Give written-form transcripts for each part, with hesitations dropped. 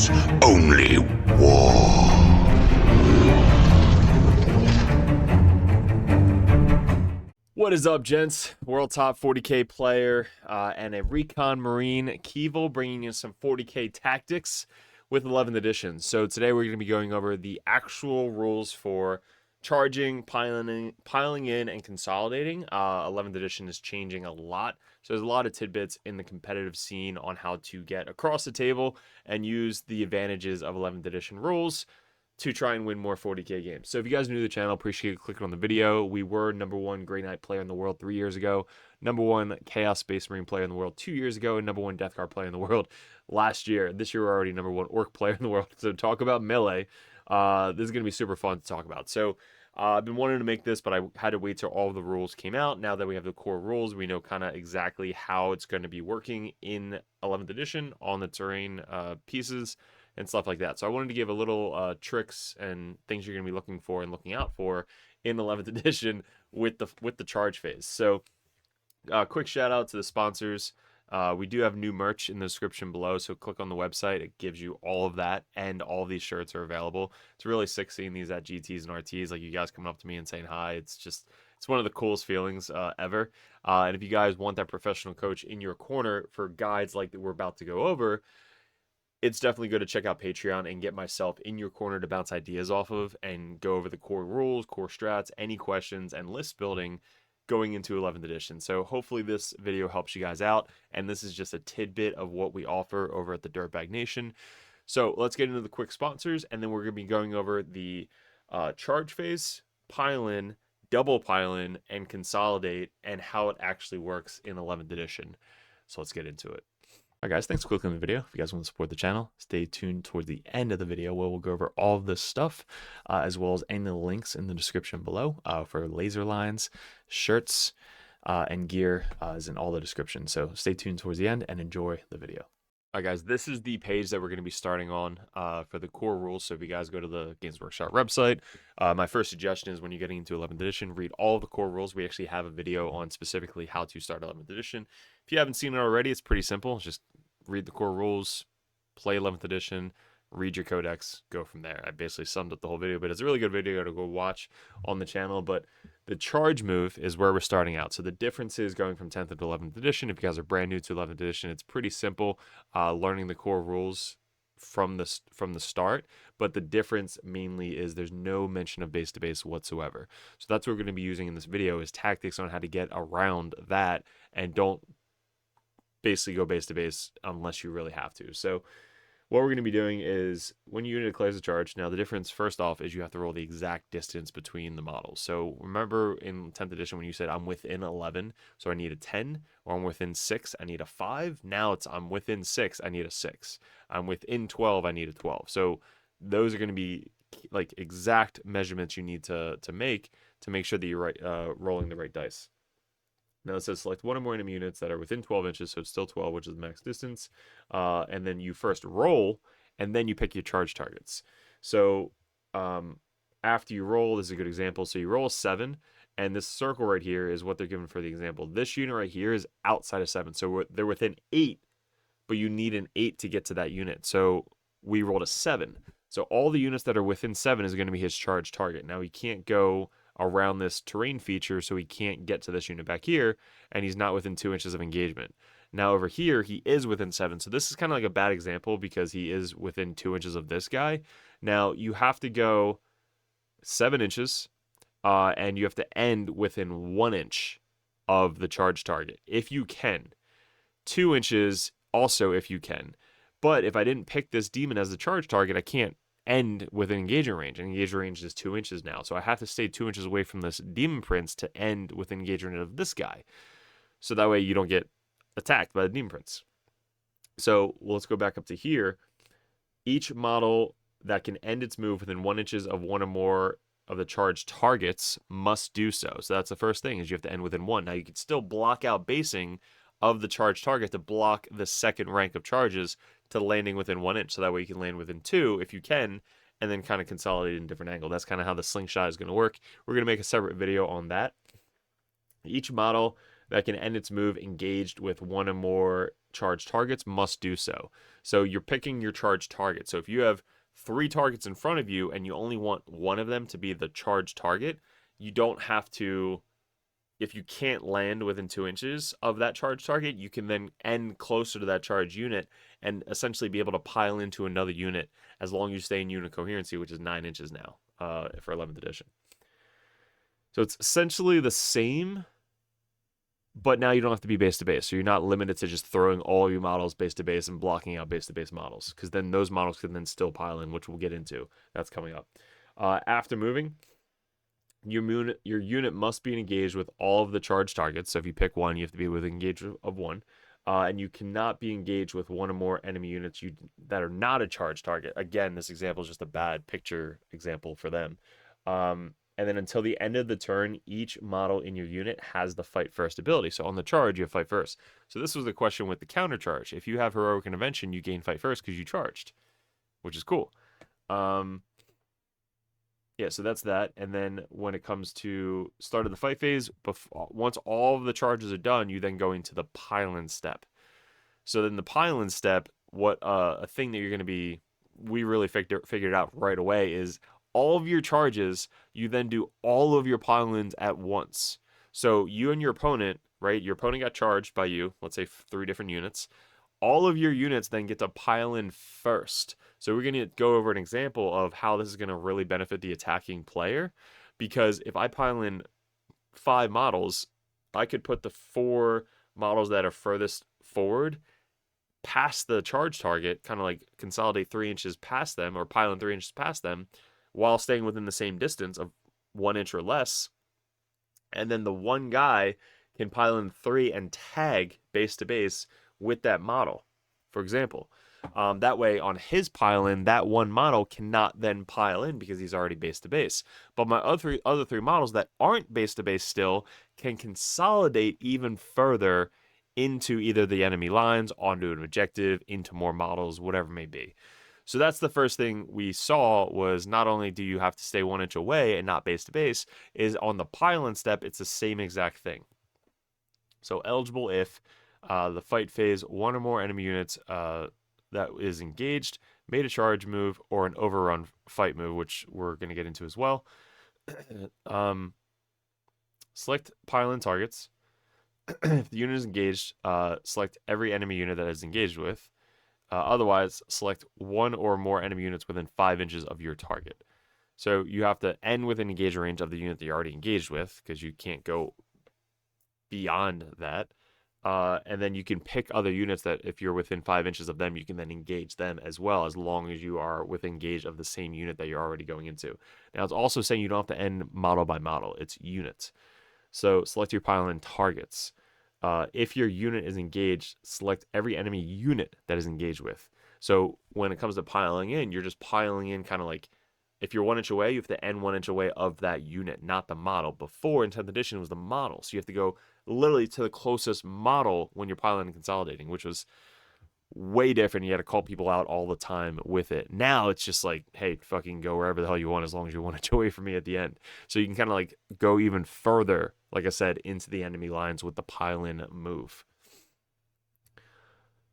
is only war. What is up, gents? World top 40k player and a Recon Marine, Keevil, bringing you some 40k tactics with 11th edition. So today we're going to be going over the actual rules for charging, piling in, and consolidating. 11th edition is changing a lot, so there's a lot of tidbits in the competitive scene on how to get across the table and use the advantages of 11th edition rules to try and win more 40k games. So if you guys are new to the channel, appreciate you clicking on the video. We were #1 Grey Knight player in the world 3 years ago, #1 Chaos Space Marine player in the world 2 years ago, and #1 Death Guard player in the world last year. This year we're already #1 Ork player in the world. So talk about melee. This is going to be super fun to talk about. So I've been wanting to make this, but I had to wait till all the rules came out. Now that we have the core rules, we know kind of exactly how it's going to be working in 11th edition on the terrain pieces and stuff like that. So I wanted to give a little tricks and things you're going to be looking for and looking out for in 11th edition with the charge phase. So quick shout out to the sponsors. We do have new merch in the description below, so click on the website. It gives you all of that, and all of these shirts are available. It's really sick seeing these at GTs and RTs, like you guys coming up to me and saying hi. It's one of the coolest feelings ever. And if you guys want that professional coach in your corner for guides like that we're about to go over, it's definitely good to check out Patreon and get myself in your corner to bounce ideas off of and go over the core rules, core strats, any questions, and list building going into 11th edition. So hopefully this video helps you guys out, and this is just a tidbit of what we offer over at the Dirtbag Nation. So let's get into the quick sponsors, and then we're going to be going over the charge phase, pile in, double pile in, and consolidate, and how it actually works in 11th edition. So let's get into it. All right, guys, thanks for clicking on the video. If you guys want to support the channel, stay tuned towards the end of the video where we'll go over all of this stuff, as well as any links in the description below for laser lines, shirts, and gear is in all the description. So stay tuned towards the end and enjoy the video. All right, guys, this is the page that we're going to be starting on for the core rules. So if you guys go to the Games Workshop website, my first suggestion is when you're getting into 11th edition, read all of the core rules. We actually have a video on specifically how to start 11th edition. If you haven't seen it already, it's pretty simple. Just read the core rules, play 11th edition, read your codex, go from there. I basically summed up the whole video, but it's a really good video to go watch on the channel. But the charge move is where we're starting out. So the difference is going from 10th to 11th edition. If you guys are brand new to 11th edition, it's pretty simple learning the core rules from the start. But the difference mainly is there's no mention of base to base whatsoever. So that's what we're going to be using in this video is tactics on how to get around that and don't basically go base to base unless you really have to. So what we're going to be doing is when your unit declares a charge, now the difference first off is you have to roll the exact distance between the models. So remember in 10th edition when you said I'm within 11, so I need a 10, or I'm within 6, I need a 5. Now it's I'm within 6, I need a 6. I'm within 12, I need a 12. So those are going to be like exact measurements you need to make sure that you're rolling the right dice. Now it says select one or more enemy units that are within 12 inches, so it's still 12, which is the max distance. And then you first roll, and then you pick your charge targets. So after you roll, this is a good example. So you roll a 7, and this circle right here is what they're given for the example. This unit right here is outside of 7, so they're within 8, but you need an 8 to get to that unit. So we rolled a 7. So all the units that are within 7 is going to be his charge target. Now he can't go around this terrain feature, so he can't get to this unit back here, and he's not within 2 inches of engagement. Now over here he is within 7, so this is kind of like a bad example because he is within 2 inches of this guy. Now you have to go 7 inches and you have to end within 1 inch of the charge target if you can. 2 inches also if you can. But if I didn't pick this demon as the charge target, I can't end with an engagement range, and engagement range is 2 inches now, so I have to stay 2 inches away from this demon prince to end with engagement of this guy, so that way you don't get attacked by the demon prince. So let's go back up to here. Each model that can end its move within 1 inches of one or more of the charged targets must do so. So that's the first thing, is you have to end within 1. Now you can still block out basing of the charged target to block the second rank of charges to landing within 1 inch. So that way you can land within 2 if you can, and then kind of consolidate in a different angle. That's kind of how the slingshot is going to work. We're going to make a separate video on that. Each model that can end its move engaged with one or more charged targets must do so. So you're picking your charged target. So if you have 3 targets in front of you and you only want one of them to be the charged target, you don't have to. If you can't land within 2 inches of that charge target, you can then end closer to that charge unit and essentially be able to pile into another unit as long as you stay in unit coherency, which is 9 inches now for 11th edition. So it's essentially the same, but now you don't have to be base to base. So you're not limited to just throwing all your models base to base and blocking out base to base models, because then those models can then still pile in, which we'll get into. That's coming up. After moving, your unit must be engaged with all of the charged targets. So if you pick one, you have to be within engage of one. And you cannot be engaged with one or more enemy units that are not a charged target. Again, this example is just a bad picture example for them. And then until the end of the turn, each model in your unit has the fight first ability. So on the charge, you have fight first. So this was the question with the counter charge. If you have heroic intervention, you gain fight first because you charged, which is cool. Yeah, so that's that. And then when it comes to start of the fight phase, once all of the charges are done, you then go into the pile-in step. So then the pile-in step, what a thing that you're going to be, we really figured out right away is all of your charges, you then do all of your pile-ins at once. So you and your opponent, right? Your opponent got charged by you, let's say 3 different units. All of your units then get to pile in first. So we're going to go over an example of how this is going to really benefit the attacking player. Because if I pile in 5 models, I could put the 4 models that are furthest forward past the charge target, kind of like consolidate 3 inches past them or pile in 3 inches past them while staying within the same distance of 1 inch or less. And then the one guy can pile in 3 and tag base to base with that model, for example. That way, on his pile-in, that one model cannot then pile in because he's already base-to-base. But my other three models that aren't base-to-base still can consolidate even further into either the enemy lines, onto an objective, into more models, whatever it may be. So that's the first thing we saw was not only do you have to stay 1 inch away and not base-to-base, is on the pile-in step, it's the same exact thing. So eligible if the fight phase, 1 or more enemy units that is engaged, made a charge move, or an overrun fight move, which we're going to get into as well. Select pile-in targets. If the unit is engaged, select every enemy unit that is engaged with. Otherwise, select 1 or more enemy units within 5 inches of your target. So you have to end within engagement range of the unit that you're already engaged with, because you can't go beyond that. And then you can pick other units that if you're within 5 inches of them, you can then engage them as well, as long as you are within engage of the same unit that you're already going into. Now, it's also saying you don't have to end model by model. It's units. So select your pile-in targets. If your unit is engaged, select every enemy unit that is engaged with. So when it comes to piling in, you're just piling in kind of like, if you're 1 inch away, you have to end 1 inch away of that unit, not the model. Before, in 10th edition, it was the model. So you have to go literally to the closest model when you're piling and consolidating, which was way different. You had to call people out all the time with it. Now it's just like, hey, fucking go wherever the hell you want as long as you're 1 inch away from me at the end. So you can kind of like go even further, like I said, into the enemy lines with the pile-in move.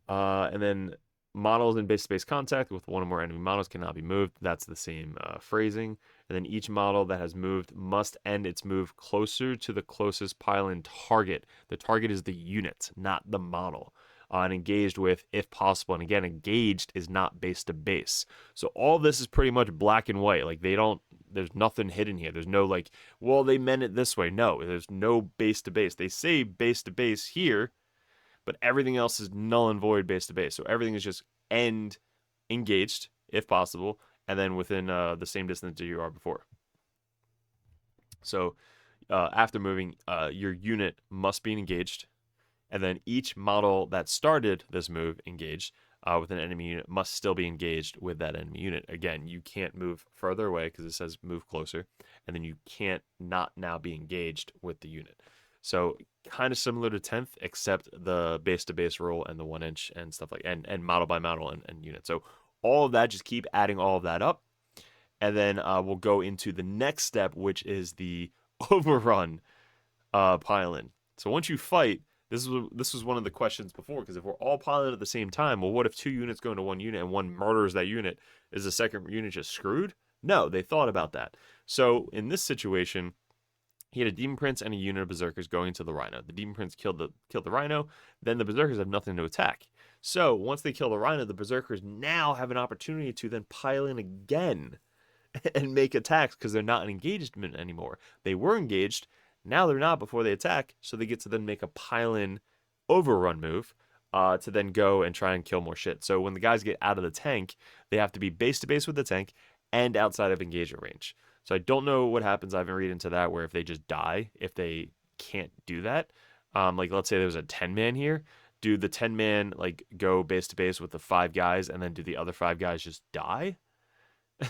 And then models in base-to-base contact with 1 or more enemy models cannot be moved. That's the same phrasing. And then each model that has moved must end its move closer to the closest pile-in target. The target is the unit, not the model. And engaged with, if possible. And again, engaged is not base-to-base. So all this is pretty much black and white. Like there's nothing hidden here. There's no like, well, they meant it this way. No, there's no base-to-base. They say base-to-base here, but everything else is null and void base-to-base. So everything is just end engaged, if possible, and then within the same distance that you are before. So after moving, your unit must be engaged, and then each model that started this move engaged with an enemy unit must still be engaged with that enemy unit. Again, you can't move further away because it says move closer, and then you can't not now be engaged with the unit. So kind of similar to 10th, except the base-to-base rule and the 1 inch and stuff like, and model by model and unit. So all of that, just keep adding all of that up. And then we'll go into the next step, which is the overrun pile-in. So once you fight, this was one of the questions before, because if we're all piling at the same time, well, what if 2 units go into 1 unit and one murders that unit? Is the second unit just screwed? No, they thought about that. So in this situation, he had a Demon Prince and a unit of Berserkers going to the Rhino. The Demon Prince killed the Rhino, then the Berserkers have nothing to attack. So once they kill the Rhino, the Berserkers now have an opportunity to then pile in again and make attacks, because they're not in engagement anymore. They were engaged, now they're not before they attack, so they get to then make a pile-in overrun move to then go and try and kill more shit. So when the guys get out of the tank, they have to be base to base with the tank and outside of engagement range. So I don't know what happens. I haven't read into that, where if they just die, if they can't do that. Like, let's say there was a 10-man here. Do the 10-man like go base to base with the 5 guys, and then do the other 5 guys just die?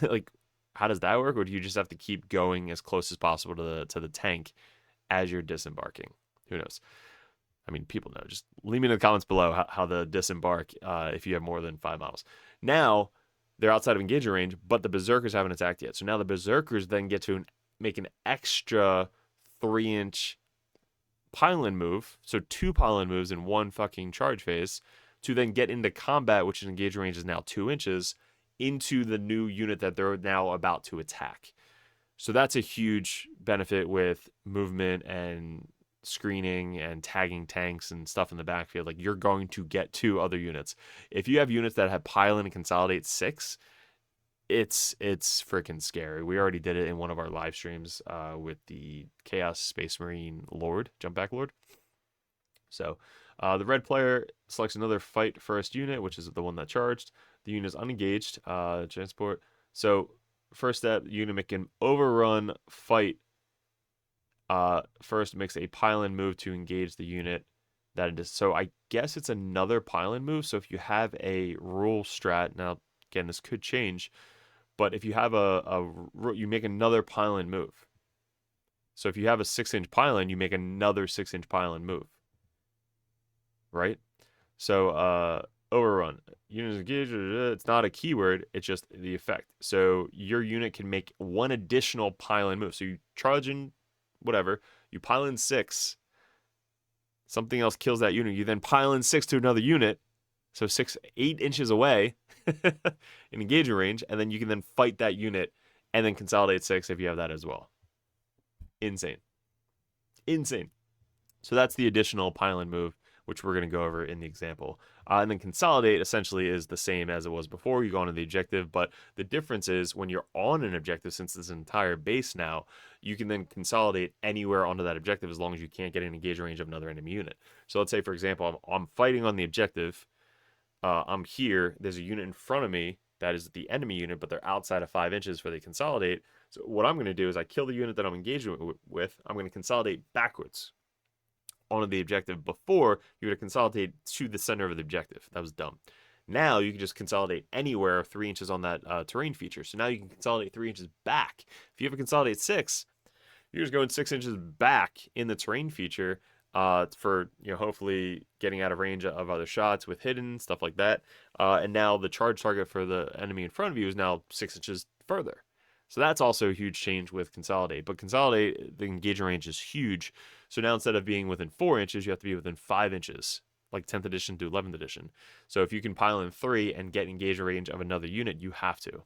Like, how does that work? Or do you just have to keep going as close as possible to the tank as you're disembarking? Who knows? I mean, people know. Just leave me in the comments below how the disembark, if you have more than 5 models. Now, they're outside of engagement range, but the Berserkers haven't attacked yet. So now the Berserkers then get to make an extra 3-inch pile-in move. So 2 pile-in moves in 1 fucking charge phase to then get into combat, which is engagement range is now 2 inches, into the new unit that they're now about to attack. So that's a huge benefit with movement and screening and tagging tanks and stuff in the backfield. Like, you're going to get 2 other units. If you have units that have pile in and consolidate 6, it's freaking scary. We already did it in one of our live streams with the Chaos Space Marine Lord, Jump Back Lord. So the red player selects another fight first unit, which is the one that charged. The unit is unengaged, transport. So first step, unit make an overrun fight. First makes a pile-in move to engage the unit that it is. So I guess it's another pile-in move. So if you have a rule strat, now again, this could change, but if you have you make another pile-in move. So if you have a 6-inch pile-in, you make another 6-inch pile-in move. Right? So overrun. Unit is engaged, it's not a keyword, it's just the effect. So your unit can make 1 additional pile-in move. So you charge in whatever, you pile in 6, something else kills that unit, you then pile in 6 to another unit, so 8 inches away in engagement range, and then you can then fight that unit and then consolidate 6 if you have that as well. Insane. So that's the additional pile-in move, which we're going to go over in the example. And then consolidate essentially is the same as it was before. You go onto the objective, but the difference is when you're on an objective, since this entire base now, you can then consolidate anywhere onto that objective as long as you can't get an engagement range of another enemy unit. So let's say, for example, I'm fighting on the objective. I'm here. There's a unit in front of me that is the enemy unit, but they're outside of 5 inches where they consolidate. So what I'm going to do is I kill the unit that I'm engaged with. I'm going to consolidate backwards onto the objective. Before, you would have consolidated to the center of the objective. That was dumb. Now you can just consolidate anywhere 3 inches on that terrain feature. So now you can consolidate 3 inches back. If you ever consolidate 6, you're just going 6 inches back in the terrain feature for, hopefully getting out of range of other shots with hidden stuff like that. And now the charge target for the enemy in front of you is now 6 inches further. So that's also a huge change with consolidate. But consolidate, the engagement range is huge. So now instead of being within 4 inches, you have to be within 5 inches, like 10th edition to 11th edition. So if you can pile in 3 and get engagement range of another unit, you have to.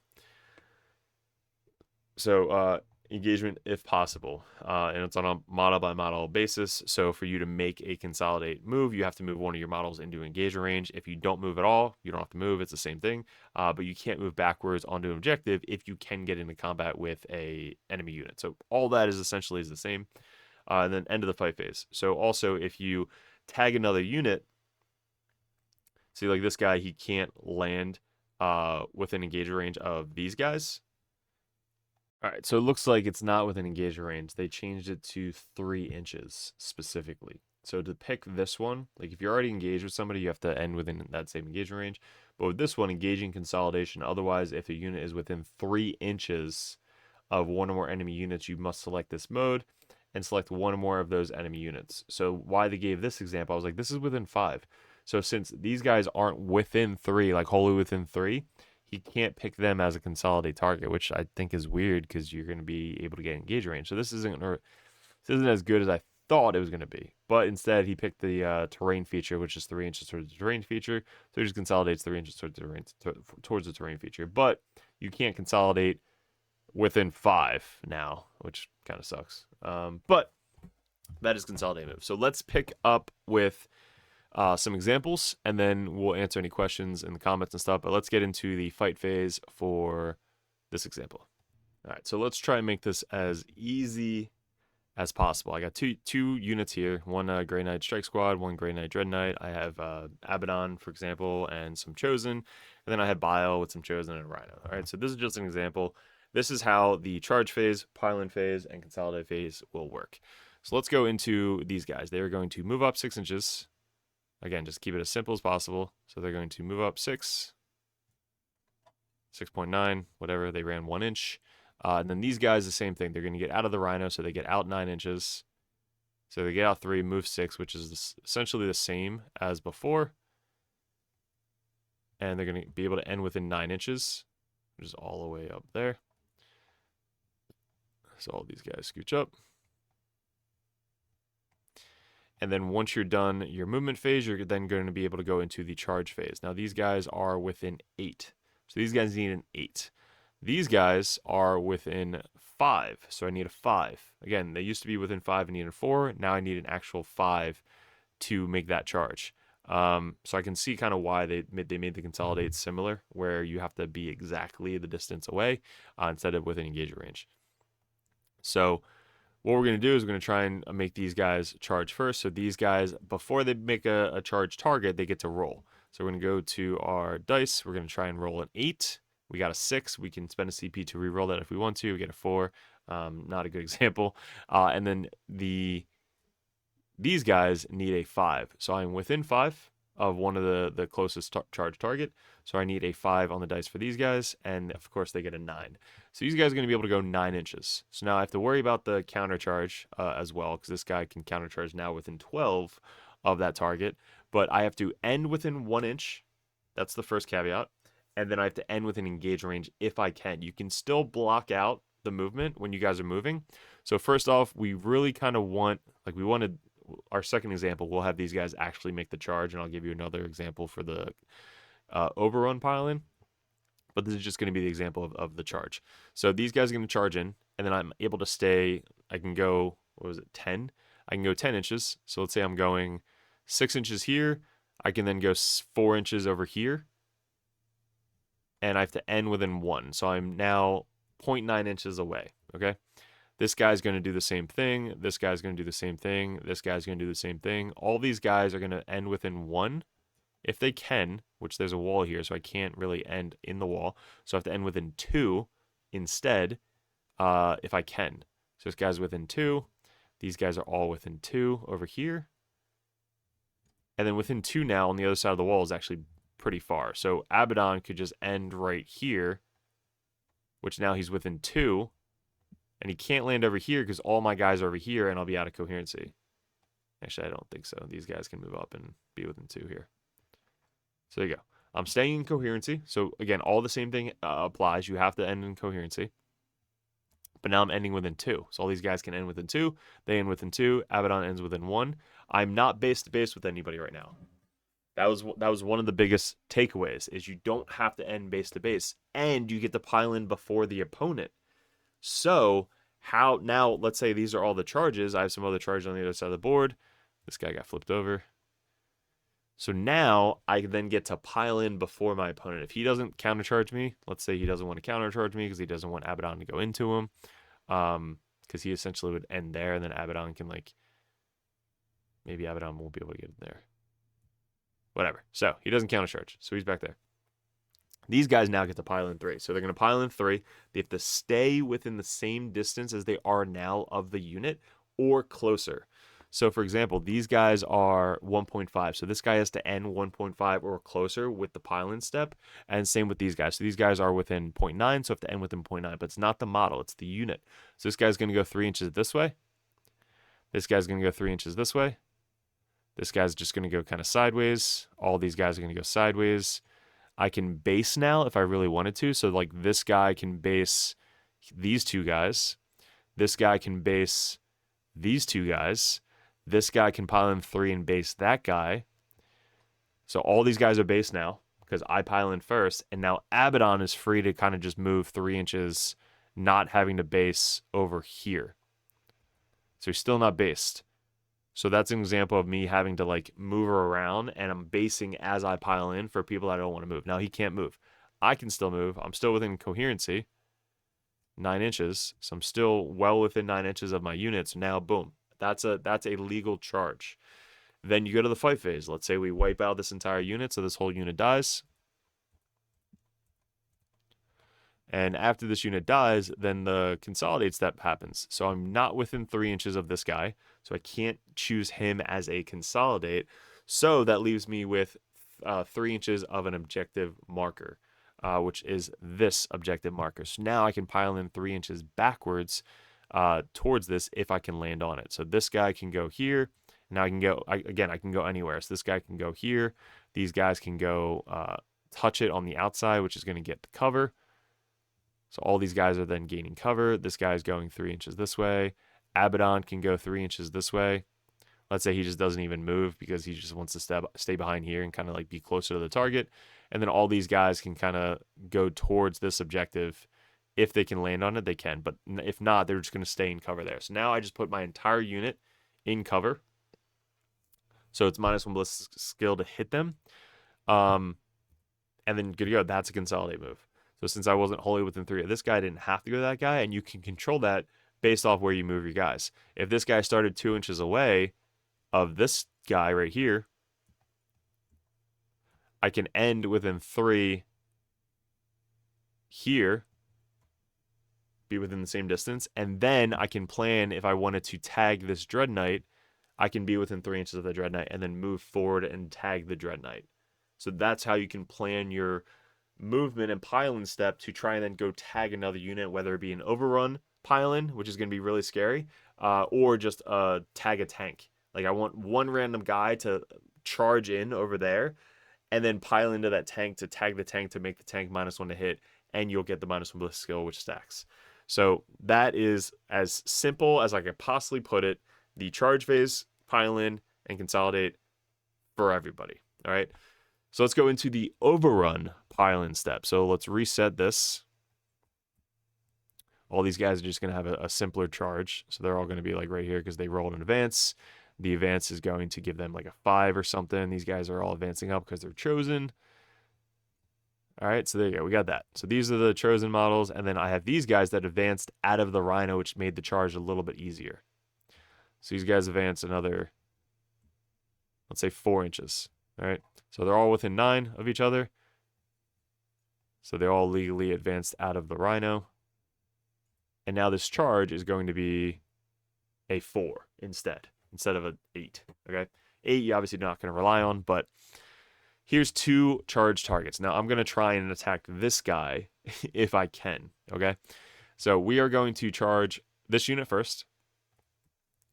So engagement if possible. And it's on a model by model basis. So for you to make a consolidate move, you have to move one of your models into engagement range. If you don't move at all, you don't have to move. It's the same thing. But you can't move backwards onto an objective if you can get into combat with a enemy unit. So all that is essentially the same. And then end of the fight phase. So also if you tag another unit, see like this guy, he can't land within engagement range of these guys. All right, so it looks like it's not within engagement range. They changed it to 3 inches specifically. So to pick this one, like if you're already engaged with somebody, you have to end within that same engagement range. But with this one, engaging consolidation. Otherwise, if a unit is within 3 inches of one or more enemy units, you must select this mode and select one or more of those enemy units. So why they gave this example, I was like, this is within 5. So since these guys aren't within 3, like wholly within 3, he can't pick them as a consolidate target, which I think is weird because you're going to be able to get engagement range. So this isn't as good as I thought it was going to be. But instead, he picked the terrain feature, which is 3 inches towards the terrain feature. So he just consolidates 3 inches towards the terrain feature. But you can't consolidate within 5 now, which kind of sucks. But that is consolidating move. So let's pick up with some examples, and then we'll answer any questions in the comments and stuff. But let's get into the fight phase for this example. All right, so let's try and make this as easy as possible. I got two units here, one Grey Knight Strike Squad, one Grey Knight Dread Knight. I have Abaddon, for example, and some Chosen, and then I have Bile with some Chosen and a Rhino. All right, so this is just an example. This is how the charge phase, pile-in phase, and consolidate phase will work. So let's go into these guys. They are going to move up 6 inches. Again, just keep it as simple as possible. So they're going to move up 6, 6.9, whatever. They ran 1 inch. And then these guys, the same thing. They're going to get out of the Rhino, so they get out 9 inches. So they get out 3, move 6, which is essentially the same as before. And they're going to be able to end within 9 inches, which is all the way up there. So all these guys scooch up. And then once you're done your movement phase, you're then going to be able to go into the charge phase. Now these guys are within 8. So these guys need an 8. These guys are within 5. So I need a 5. Again, they used to be within 5 and needed a 4. Now I need an actual 5 to make that charge. So I can see kind of why they made the consolidate similar, where you have to be exactly the distance away instead of within engagement range. So what we're going to do is we're going to try and make these guys charge first. So these guys, before they make a charge target, they get to roll. So we're going to go to our dice. We're going to try and roll an 8. We got a 6. We can spend a CP to re-roll that if we want to. We get a 4. Not a good example. And then these guys need a 5. So I'm within 5 of one of the closest charge target. So I need a 5 on the dice for these guys. And of course, they get a 9. So these guys are going to be able to go 9 inches. So now I have to worry about the counter charge as well, because this guy can counter charge now within 12 of that target. But I have to end within 1 inch. That's the first caveat. And then I have to end within engage range if I can. You can still block out the movement when you guys are moving. So first off, we really kind of want, like we wanted, our second example, we'll have these guys actually make the charge, and I'll give you another example for the overrun pile-in. But this is just going to be the example of the charge. So these guys are going to charge in, and then I'm able to stay, I can go, 10? I can go 10 inches. So let's say I'm going 6 inches here. I can then go 4 inches over here. And I have to end within 1. So I'm now 0.9 inches away, okay? This guy's going to do the same thing. This guy's going to do the same thing. This guy's going to do the same thing. All these guys are going to end within 1. If they can, which there's a wall here, so I can't really end in the wall. So I have to end within 2 instead, if I can. So this guy's within 2. These guys are all within 2 over here. And then within 2 now on the other side of the wall is actually pretty far. So Abaddon could just end right here, which now he's within 2. And he can't land over here because all my guys are over here and I'll be out of coherency. Actually, I don't think so. These guys can move up and be within 2 here. So there you go. I'm staying in coherency. So again, all the same thing applies. You have to end in coherency. But now I'm ending within 2. So all these guys can end within 2. They end within 2. Abaddon ends within 1. I'm not base to base with anybody right now. That was one of the biggest takeaways, is you don't have to end base to base, and you get to pile in before the opponent. So how now? Let's say these are all the charges. I have some other charges on the other side of the board. This guy got flipped over. So now I then get to pile in before my opponent. If he doesn't countercharge me, let's say he doesn't want to countercharge me because he doesn't want Abaddon to go into him, because he essentially would end there, and then Abaddon can, like, maybe Abaddon won't be able to get in there. Whatever. So he doesn't countercharge, so he's back there. These guys now get to pile in 3. So they're going to pile in 3. They have to stay within the same distance as they are now of the unit or closer. So for example, these guys are 1.5. So this guy has to end 1.5 or closer with the pile-in step. And same with these guys. So these guys are within 0.9, so have to end within 0.9. But it's not the model, it's the unit. So this guy's going to go 3 inches this way. This guy's going to go 3 inches this way. This guy's just going to go kind of sideways. All these guys are going to go sideways. I can base now if I really wanted to. So like this guy can base these 2 guys. This guy can base these 2 guys. This guy can pile in 3 and base that guy. So all these guys are based now because I pile in first. And now Abaddon is free to kind of just move 3 inches, not having to base over here. So he's still not based. So that's an example of me having to like move her around, and I'm basing as I pile in for people that don't want to move. Now he can't move. I can still move. I'm still within coherency, 9 inches. So I'm still well within 9 inches of my unit. So now, boom, that's a legal charge. Then you go to the fight phase. Let's say we wipe out this entire unit, so this whole unit dies. And after this unit dies, then the consolidate step happens. So I'm not within 3 inches of this guy, so I can't choose him as a consolidate. So that leaves me with 3 inches of an objective marker, which is this objective marker. So now I can pile in 3 inches backwards towards this if I can land on it. So this guy can go here. Now I can go, I can go anywhere. So this guy can go here. These guys can go touch it on the outside, which is going to get the cover. So all these guys are then gaining cover. This guy's going 3 inches this way. Abaddon can go 3 inches this way. Let's say he just doesn't even move because he just wants to stay behind here and kind of like be closer to the target. And then all these guys can kind of go towards this objective. If they can land on it, they can. But if not, they're just going to stay in cover there. So now I just put my entire unit in cover. So it's -1 ballistic skill to hit them. And then good to go. That's a consolidate move. So since I wasn't wholly within 3 of this guy, I didn't have to go to that guy, and you can control that based off where you move your guys. If this guy started 2 inches away of this guy right here, I can end within 3 here, be within the same distance, and then I can plan if I wanted to tag this Dread Knight, I can be within 3 inches of the Dread Knight and then move forward and tag the Dread Knight. So that's how you can plan your movement and pile-in step to try and then go tag another unit, whether it be an overrun pile-in, which is going to be really scary, or just tag a tank. Like I want one random guy to charge in over there and then pile into that tank to tag the tank to make the tank -1 to hit, and you'll get the -1 ballistic skill, which stacks. So that is as simple as I could possibly put it. The charge phase, pile in, and consolidate for everybody. All right. So let's go into the overrun pile-in step. So let's reset this. All these guys are just going to have a simpler charge. So they're all going to be like right here because they rolled an advance. The advance is going to give them like a 5 or something. These guys are all advancing up because they're chosen. All right, so there you go. We got that. So these are the chosen models. And then I have these guys that advanced out of the Rhino, which made the charge a little bit easier. So these guys advance another, let's say 4 inches. All right, so they're all within 9 of each other. So they're all legally advanced out of the Rhino. And now this charge is going to be a 4 instead of an 8. Okay, 8 you're obviously not going to rely on, but here's 2 charge targets. Now I'm going to try and attack this guy if I can. Okay, so we are going to charge this unit first.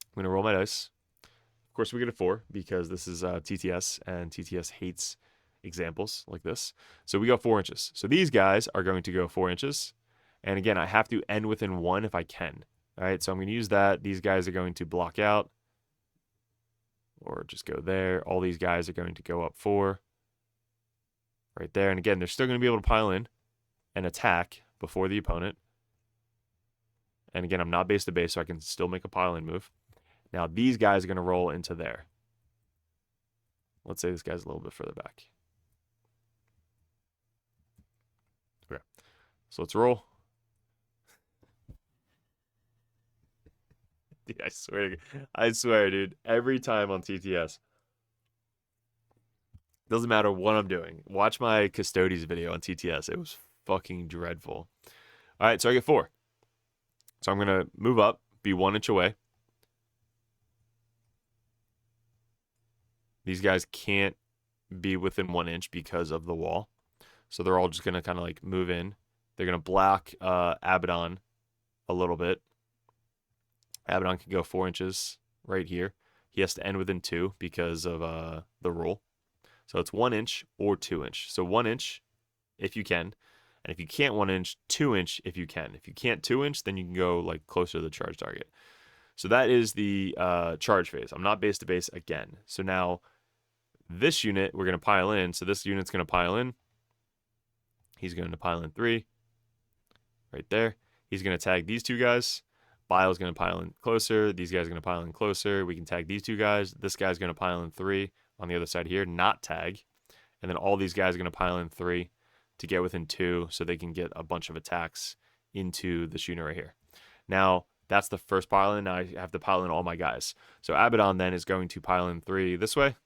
I'm going to roll my dice. Of course, we get a 4 because this is TTS, and TTS hates examples like this. So we go 4 inches. So these guys are going to go 4 inches. And again, I have to end within 1 if I can. All right, so I'm going to use that. These guys are going to block out or just go there. All these guys are going to go up 4 right there. And again, they're still going to be able to pile in and attack before the opponent. And again, I'm not base to base, so I can still make a pile-in move. Now, these guys are going to roll into there. Let's say this guy's a little bit further back. Okay. So let's roll. Dude, I swear, dude. Every time on TTS. Doesn't matter what I'm doing. Watch my Custodes video on TTS. It was fucking dreadful. All right, so I get 4. So I'm going to move up, be 1 inch away. These guys can't be within 1 inch because of the wall. So they're all just going to kind of like move in. They're going to block Abaddon a little bit. Abaddon can go 4 inches right here. He has to end within 2 because of the rule. So it's 1 inch or 2 inch. So 1 inch if you can. And if you can't 1 inch, 2 inch if you can. If you can't 2 inch, then you can go like closer to the charge target. So that is the charge phase. I'm not base to base again. So now this unit we're going to pile in. So this unit's going to pile in. He's going to pile in 3 right there. He's going to tag these 2 guys. Bile's going to pile in closer. These guys are going to pile in closer. We can tag these 2 guys. This guy's going to pile in 3 on the other side here, not tag. And then all these guys are going to pile in 3 to get within 2 so they can get a bunch of attacks into this unit right here. Now, that's the first pile in. Now I have to pile in all my guys. So Abaddon then is going to pile in 3 this way.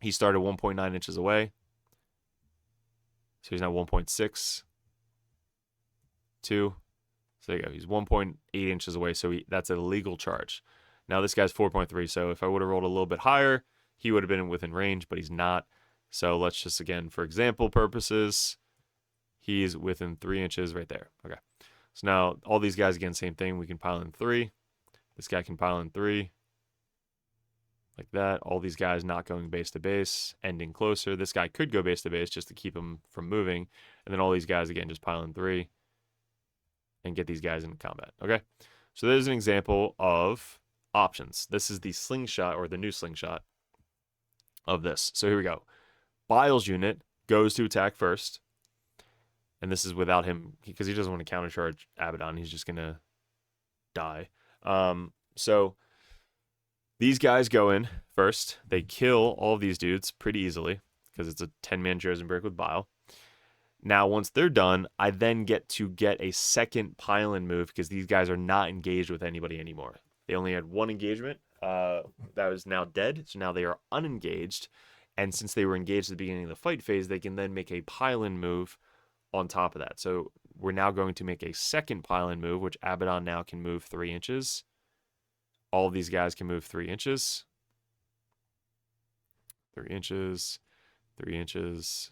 He started 1.9 inches away. So he's now 1.6. 2. So there you go. He's 1.8 inches away. So that's a legal charge. Now this guy's 4.3. So if I would have rolled a little bit higher, he would have been within range, but he's not. So let's just, again, for example purposes, he's within 3 inches right there. Okay. So now all these guys, again, same thing. We can pile in 3. This guy can pile in 3. Like that. All these guys not going base to base, ending closer. This guy could go base to base just to keep him from moving. And then all these guys, again, just pile in 3 and get these guys into combat. Okay. So there's an example of options. This is the slingshot, or the new slingshot of this. So here we go. Bile's unit goes to attack first. And this is without him, because he doesn't want to countercharge Abaddon. He's just going to die. So these guys go in first. They kill all of these dudes pretty easily, because it's a 10-man chosen break with Bile. Now, once they're done, I then get to get a second pile-in move, because these guys are not engaged with anybody anymore. They only had 1 engagement. That was now dead. So now they are unengaged. And since they were engaged at the beginning of the fight phase, they can then make a pile-in move on top of that. So we're now going to make a second pile-in move, which Abaddon now can move 3 inches. All of these guys can move 3 inches. 3 inches. 3 inches.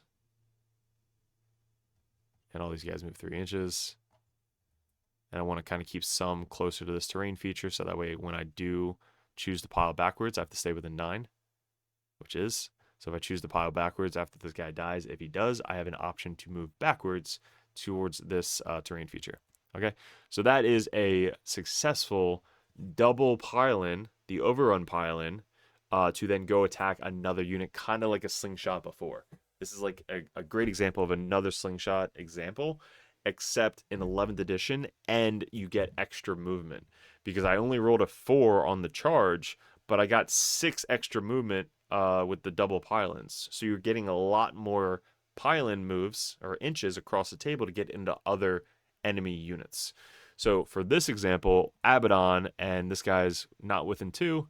And all these guys move 3 inches. And I want to kind of keep some closer to this terrain feature, so that way when I do choose to pile backwards, I have to stay within 9, which is. So if I choose to pile backwards after this guy dies, if he does, I have an option to move backwards towards this terrain feature. Okay, so that is a successful double pile-in, the overrun pile-in, to then go attack another unit, kind of like a slingshot before. This is like a great example of another slingshot example, except in 11th edition, and you get extra movement. Because I only rolled a 4 on the charge, but I got 6 extra movement with the double pile-ins. So you're getting a lot more pile-in moves, or inches, across the table to get into other enemy units. So for this example, Abaddon, and this guy's not within 2,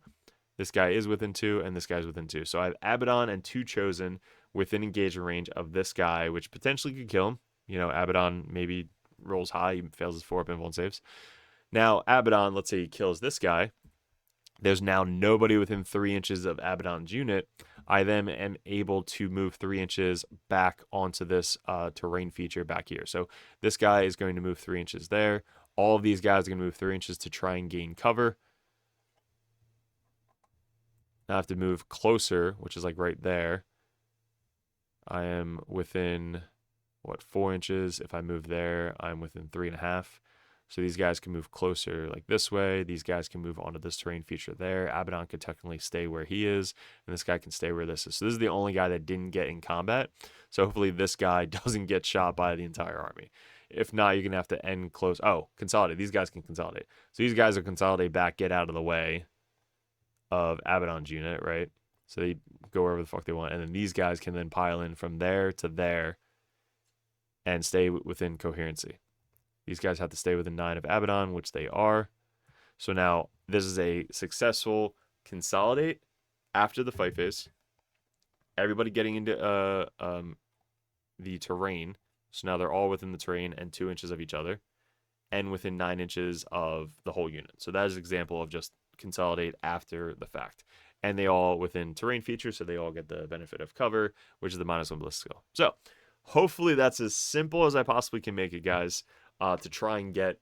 this guy is within 2, and this guy's within 2. So I have Abaddon and 2 chosen within engagement range of this guy, which potentially could kill him. You know, Abaddon maybe rolls high, he fails his 4-up and 1 saves. Now, Abaddon, let's say he kills this guy. There's now nobody within 3 inches of Abaddon's unit. I then am able to move 3 inches back onto this terrain feature back here. So this guy is going to move 3 inches there. All of these guys are going to move 3 inches to try and gain cover. Now I have to move closer, which is like right there. I am within, 4 inches? If I move there, I'm within 3.5. So these guys can move closer like this way. These guys can move onto this terrain feature there. Abaddon could technically stay where he is, and this guy can stay where this is. So this is the only guy that didn't get in combat. So hopefully this guy doesn't get shot by the entire army. If not, you're going to have to end close. Oh, consolidate. These guys can consolidate. So these guys will consolidate back, get out of the way of Abaddon's unit, right? So they go wherever the fuck they want. And then these guys can then pile in from there to there and stay within coherency. These guys have to stay within 9 of Abaddon, which they are. So now this is a successful consolidate after the fight phase. Everybody getting into the terrain. So now they're all within the terrain and 2 inches of each other. And within 9 inches of the whole unit. So that is an example of just consolidate after the fact. And they all within terrain features, so they all get the benefit of cover, which is the -1 ballistic skill. So hopefully that's as simple as I possibly can make it, guys. To try and get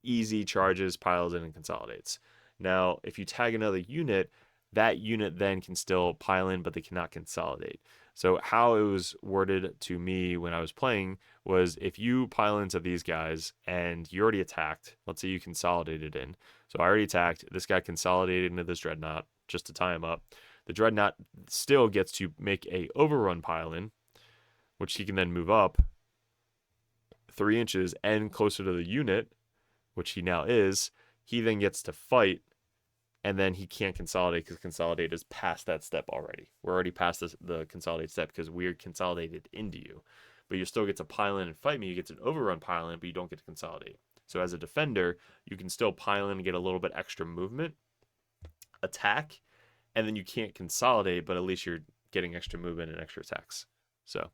easy charges, piles in, and consolidates. Now, if you tag another unit, that unit then can still pile in, but they cannot consolidate. So how it was worded to me when I was playing was, if you pile into these guys and you already attacked, let's say you consolidated in. So I already attacked, this guy consolidated into this dreadnought just to tie him up. The dreadnought still gets to make a overrun pile in, which he can then move up 3 inches and closer to the unit, which he now is. He then gets to fight, and then he can't consolidate because consolidate is past that step already. We're already past the consolidate step because we're consolidated into you. But you still get to pile in and fight me. You get to overrun pile in, but you don't get to consolidate. So as a defender, you can still pile in and get a little bit extra movement, attack, and then you can't consolidate, but at least you're getting extra movement and extra attacks. So,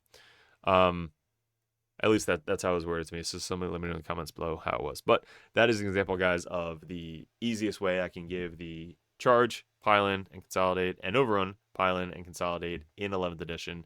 at least that's how it was worded to me. So somebody let me know in the comments below how it was. But that is an example, guys, of the easiest way I can give the charge, pile in, and consolidate, and overrun, pile in, and consolidate in 11th edition.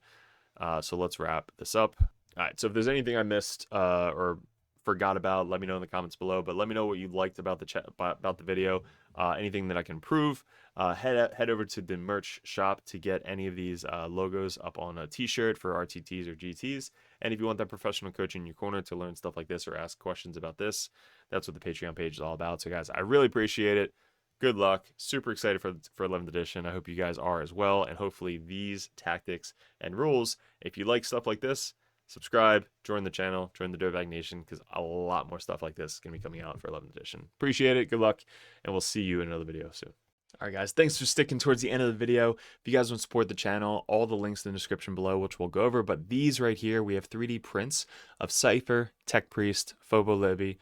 So let's wrap this up. All right, so if there's anything I missed or forgot about, let me know in the comments below. But let me know what you liked about the video, anything that I can improve. Head over to the merch shop to get any of these logos up on a t-shirt for RTTs or GTs. And if you want that professional coach in your corner to learn stuff like this or ask questions about this, that's what the Patreon page is all about. So guys, I really appreciate it. Good luck. Super excited for 11th edition. I hope you guys are as well. And hopefully these tactics and rules, if you like stuff like this, subscribe, join the channel, join the Dirtbag Nation, because a lot more stuff like this is going to be coming out for 11th edition. Appreciate it. Good luck. And we'll see you in another video soon. All right, guys, thanks for sticking towards the end of the video. If you guys want to support the channel, all the links in the description below, which we'll go over. But these right here, we have 3D prints of Cypher, Tech Priest, Phobo Libby,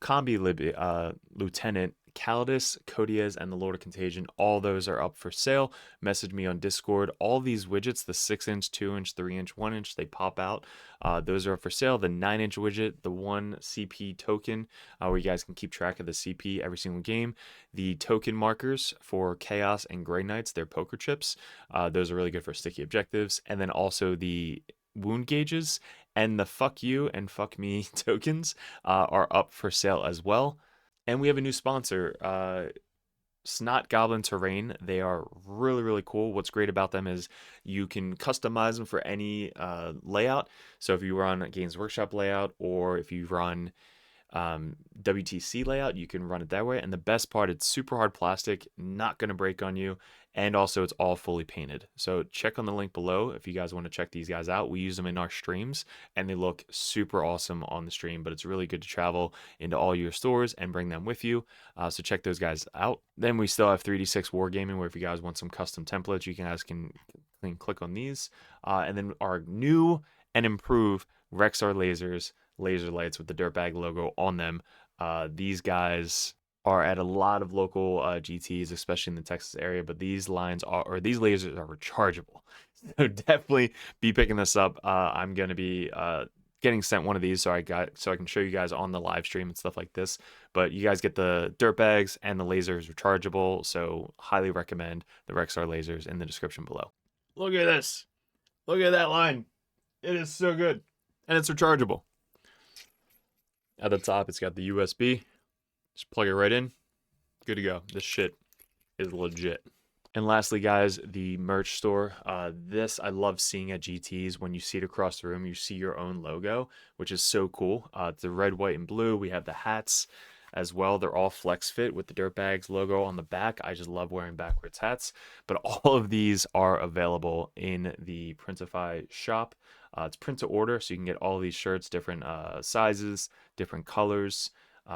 Combi Libby, Lieutenant, Calidus, Codiez, and the Lord of Contagion. All those are up for sale. Message me on Discord. All these widgets, the 6-inch, 2-inch, 3-inch, 1-inch, they pop out. Those are up for sale. The 9-inch widget, the 1 CP token, where you guys can keep track of the CP every single game. The token markers for Chaos and Grey Knights, they're poker chips. Those are really good for sticky objectives. And then also the wound gauges and the fuck you and fuck me tokens are up for sale as well. And we have a new sponsor, Snot Goblin Terrain. They are really, really cool. What's great about them is you can customize them for any layout. So if you run a Games Workshop layout, or if you run WTC layout, you can run it that way. And the best part, it's super hard plastic, not going to break on you. And also it's all fully painted. So check on the link below if you guys want to check these guys out. We use them in our streams and they look super awesome on the stream, but it's really good to travel into all your stores and bring them with you. So check those guys out. Then we still have 3D6 Wargaming, where if you guys want some custom templates, you guys can click on these. And then our new and improved Rexar lasers, laser lights with the Dirtbag logo on them. These guys are at a lot of local GTs, especially in the Texas area, but these lines are, or these lasers are rechargeable. So definitely be picking this up. I'm going to be getting sent one of these so I can show you guys on the live stream and stuff like this. But you guys get the Dirtbags and the lasers rechargeable, so highly recommend the Rexar lasers in the description below. Look at this. Look at that line. It is so good. And it's rechargeable. At the top, it's got the USB. Just plug it right in. Good to go. This shit is legit. And lastly, guys, the merch store. This I love seeing at GTs. When you see it across the room, you see your own logo, which is so cool. It's the red, white, and blue. We have the hats as well. They're all flex fit with the Dirtbags logo on the back. I just love wearing backwards hats. But all of these are available in the Printify shop. It's print to order, so you can get all these shirts, different sizes, different colors.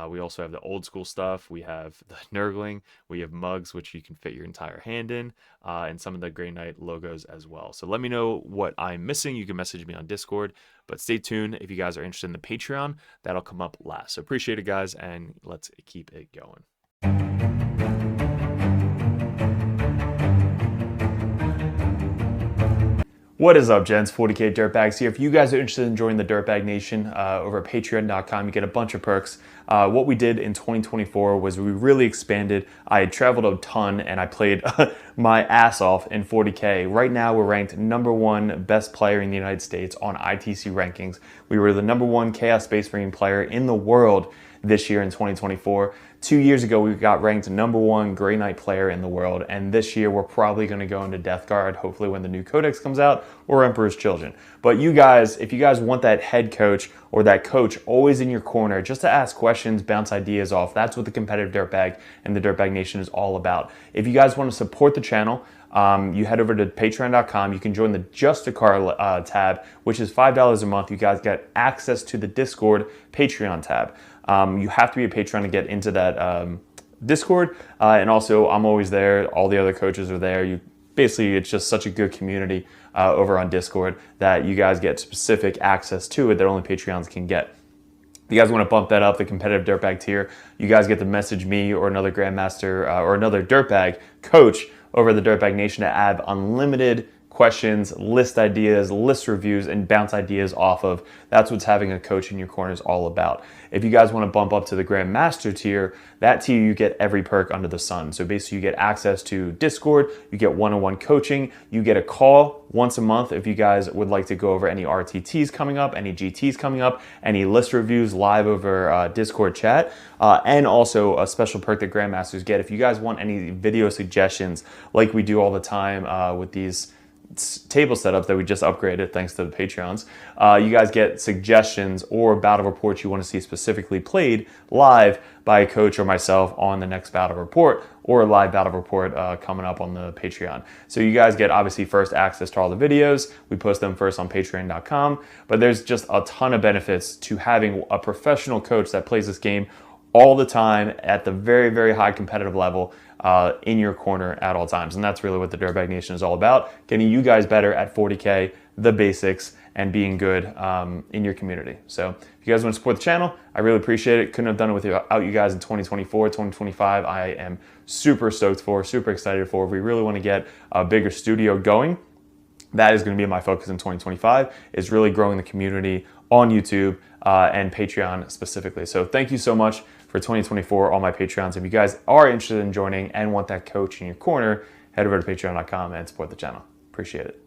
We also have the old school stuff. We have the Nurgling. We have mugs, which you can fit your entire hand in, and some of the Grey Knight logos as well. So let me know what I'm missing. You can message me on Discord, but stay tuned. If you guys are interested in the Patreon, that'll come up last. So appreciate it, guys, and let's keep it going. What is up, gents? 40k Dirtbags here. If you guys are interested in joining the Dirtbag Nation over at patreon.com, you get a bunch of perks. What we did in 2024 was we really expanded. I had traveled a ton and I played my ass off in 40k. Right now, we're ranked #1 best player in the United States on ITC rankings. We were the #1 Chaos Space Marine player in the world this year in 2024. 2 years ago, we got ranked #1 Grey Knight player in the world, and this year we're probably going to go into Death Guard, hopefully when the new codex comes out, or Emperor's Children. But you guys, if you guys want that head coach or that coach always in your corner just to ask questions, bounce ideas off, that's what the competitive Dirtbag and the Dirtbag Nation is all about. If you guys want to support the channel, you head over to patreon.com. You can join the Just a Car tab, which is $5 a month. You guys get access to the Discord Patreon tab. You have to be a patron to get into that Discord. And also, I'm always there. All the other coaches are there. Basically, it's just such a good community over on Discord that you guys get specific access to it that only Patreons can get. If you guys want to bump that up, the competitive Dirtbag tier, you guys get to message me or another Grandmaster or another Dirtbag coach over the Dirtbag Nation to add unlimited questions, list ideas, list reviews, and bounce ideas off of. That's what having a coach in your corner is all about. If you guys want to bump up to the Grandmaster tier, that tier you get every perk under the sun. So basically you get access to Discord, you get one-on-one coaching, you get a call once a month if you guys would like to go over any RTTs coming up, any GTs coming up, any list reviews live over Discord chat, and also a special perk that Grandmasters get. If you guys want any video suggestions like we do all the time with these table setup that we just upgraded thanks to the Patreons, you guys get suggestions or battle reports you want to see specifically played live by a coach or myself on the next battle report, or a live battle report coming up on the Patreon. So you guys get obviously first access to all the videos. We post them first on patreon.com, but there's just a ton of benefits to having a professional coach that plays this game all the time at the very, very high competitive level in your corner at all times. And that's really what the Dirtbag Nation is all about, getting you guys better at 40K, the basics, and being good in your community. So if you guys want to support the channel, I really appreciate it. Couldn't have done it without you guys in 2024, 2025. I am super stoked for, super excited for. We really want to get a bigger studio going. That is going to be my focus in 2025, is really growing the community on YouTube and Patreon specifically. So thank you so much for 2024, all my Patreons. If you guys are interested in joining and want that coach in your corner, head over to patreon.com and support the channel. Appreciate it.